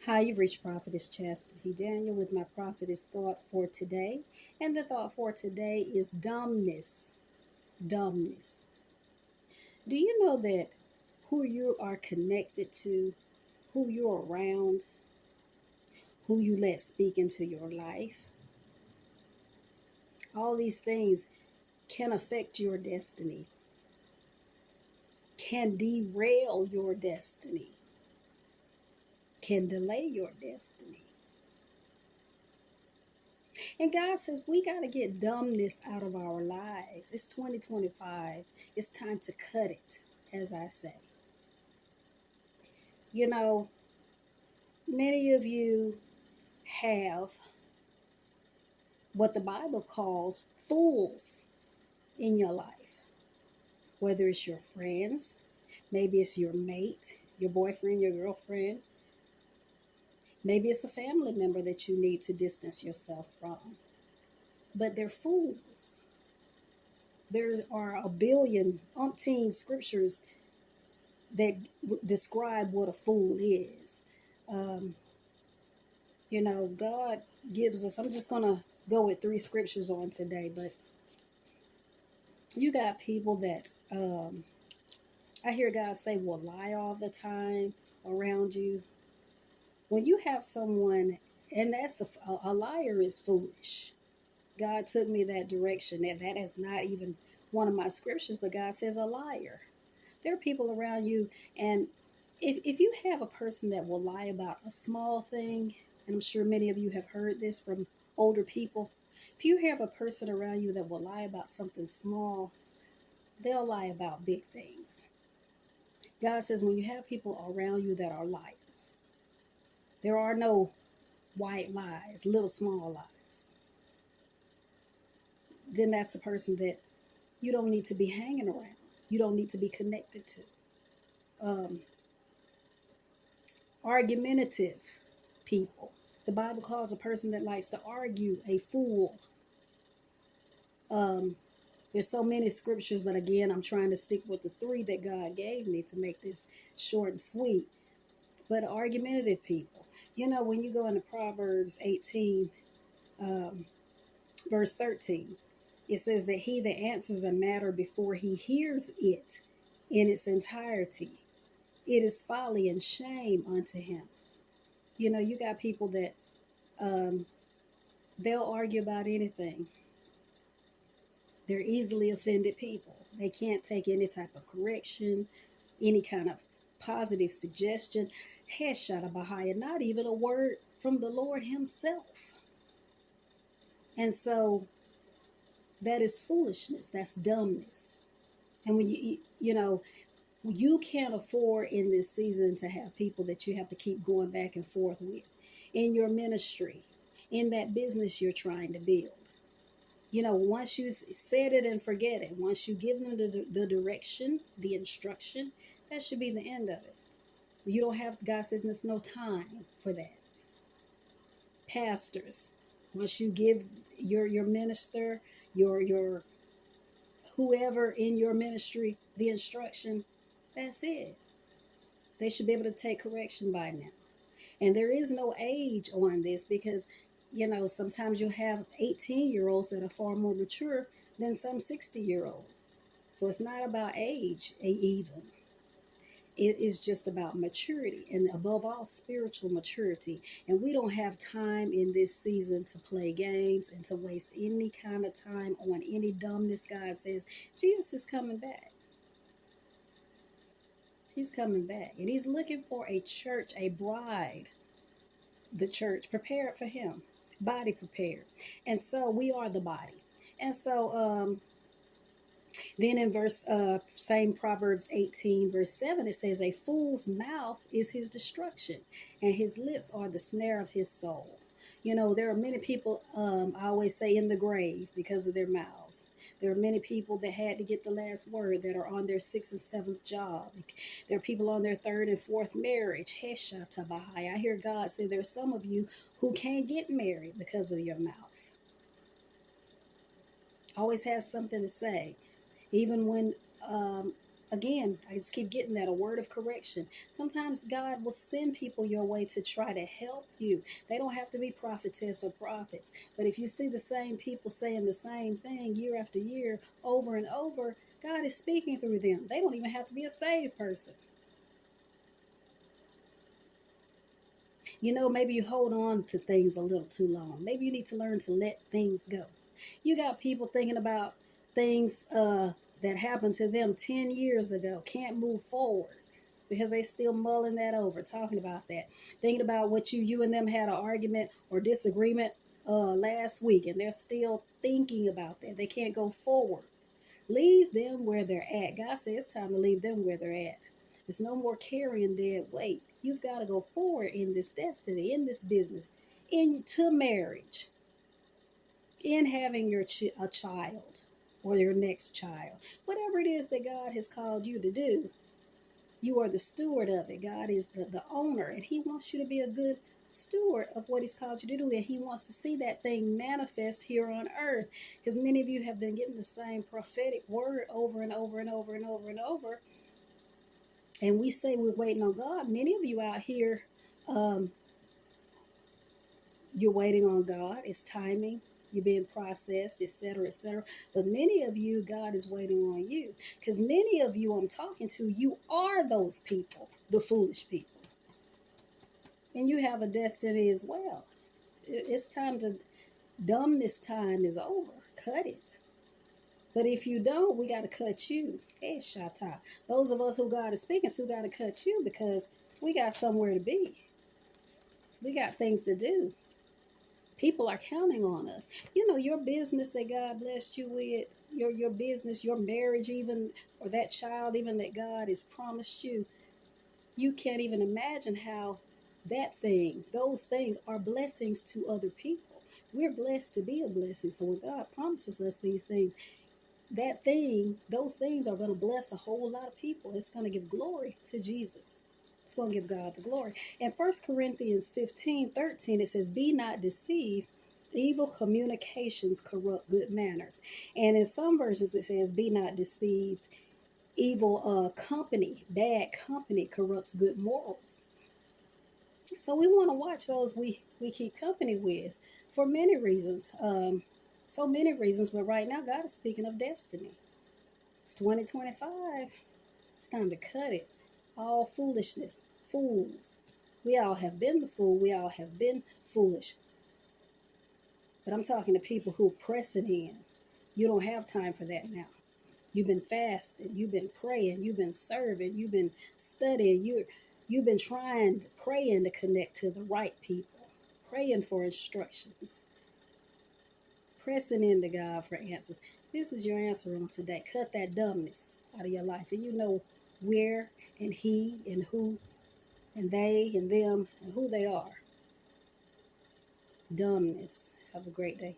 Hi, you've reached Prophetess Chastity Daniel with my Prophetess Thought for today. And the thought for today is dumbness. Dumbness. Do you know that who you are connected to, who you're around, who you let speak into your life, all these things can affect your destiny, can derail your destiny, can delay your destiny. And God says we got to get dumbness out of our lives. It's 2025. It's time to cut it, as I say. You know, many of you have what the Bible calls fools in your life, whether it's your friends, maybe it's your mate, your boyfriend, your girlfriend. Maybe it's a family member that you need to distance yourself from. But they're fools. There are a billion, umpteen scriptures that describe what a fool is. Um, God gives us, I'm just going to go with three scriptures on today, but you got people that I hear God say will lie all the time around you. When you have someone, and that's a liar is foolish. God took me that direction. That is not even one of my scriptures, but God says a liar. There are people around you, and if you have a person that will lie about a small thing, and I'm sure many of you have heard this from older people, if you have a person around you that will lie about something small, they'll lie about big things. God says when you have people around you that are liars, there are no white lies, little small lies, then that's a person that you don't need to be hanging around. You don't need to be connected to. Um, Argumentative people. The Bible calls a person that likes to argue a fool. Um, there's so many scriptures, but again, I'm trying to stick with the three that God gave me to make this short and sweet. But argumentative people. When you go into Proverbs 18, um, verse 13, it says that he that answers a matter before he hears it in its entirety, it is folly and shame unto him. You got people that um, they'll argue about anything. They're easily offended people. They can't take any type of correction, any kind of positive suggestion. Headshot Bahaya, not even a word from the Lord himself. And so that is foolishness. That's dumbness. And when you can't afford in this season to have people that you have to keep going back and forth with in your ministry, in that business you're trying to build. Once you set it and forget it, once you give them the direction, the instruction, that should be the end of it. You don't have, God says there's no time for that. Pastors, once you give your minister, your whoever in your ministry the instruction, that's it. They should be able to take correction by now. And there is no age on this because, sometimes you'll have 18-year-olds that are far more mature than some 60-year-olds. So it's not about age even. It is just about maturity and above all, spiritual maturity. And we don't have time in this season to play games and to waste any kind of time on any dumbness. God says Jesus is coming back. He's coming back. And he's looking for a church, a bride, the church prepared for him, body prepared. And so we are the body. And so then in same Proverbs 18, verse 7, it says, a fool's mouth is his destruction, and his lips are the snare of his soul. There are many people, I always say, in the grave because of their mouths. There are many people that had to get the last word that are on their sixth and seventh job. There are people on their third and fourth marriage. I hear God say there's some of you who can't get married because of your mouth. Always has something to say. Even when Again, I just keep getting that, a word of correction. Sometimes God will send people your way to try to help you. They don't have to be prophetess or prophets. But if you see the same people saying the same thing year after year, over and over, God is speaking through them. They don't even have to be a saved person. Maybe you hold on to things a little too long. Maybe you need to learn to let things go. You got people thinking about things that happened to them 10 years ago, can't move forward because they still mulling that over, talking about that, thinking about what you and them had an argument or disagreement last week, and they're still thinking about that. They can't go forward. Leave them where they're at. God says it's time to leave them where they're at. It's no more carrying dead weight. You've got to go forward in this destiny, in this business, into marriage, in having a child or your next child. Whatever it is that God has called you to do, you are the steward of it. God is the owner, and he wants you to be a good steward of what he's called you to do, and he wants to see that thing manifest here on earth, because many of you have been getting the same prophetic word over and over and over and over and over, and we say we're waiting on God. Many of you out here, you're waiting on God. It's timing. You're being processed, etc., etc. But many of you, God is waiting on you, because many of you I'm talking to, you are those people, the foolish people. And you have a destiny as well. It's time to, dumbness time is over. Cut it. But if you don't, we got to cut you. Hey, Shatta. Those of us who God is speaking to got to cut you, because we got somewhere to be. We got things to do. People are counting on us. Your business that God blessed you with, your business, your marriage even, or that child even that God has promised you, you can't even imagine how those things are blessings to other people. We're blessed to be a blessing. So when God promises us these things, those things are going to bless a whole lot of people. It's going to give glory to Jesus. It's going to give God the glory. In 1 Corinthians 15:13, it says, "Be not deceived. Evil communications corrupt good manners." And in some versions, it says, "Be not deceived. Evil company, bad company corrupts good morals." So we want to watch those we keep company with for many reasons. So many reasons. But right now, God is speaking of destiny. It's 2025. It's time to cut it. All foolishness, fools. We all have been the fool. We all have been foolish. But I'm talking to people who are pressing in. You don't have time for that now. You've been fasting. You've been praying. You've been serving. You've been studying. You've been praying to connect to the right people, praying for instructions, pressing into God for answers. This is your answer on today. Cut that dumbness out of your life. And you know where and he and who and they and them and who they are. Dumbness. Have a great day.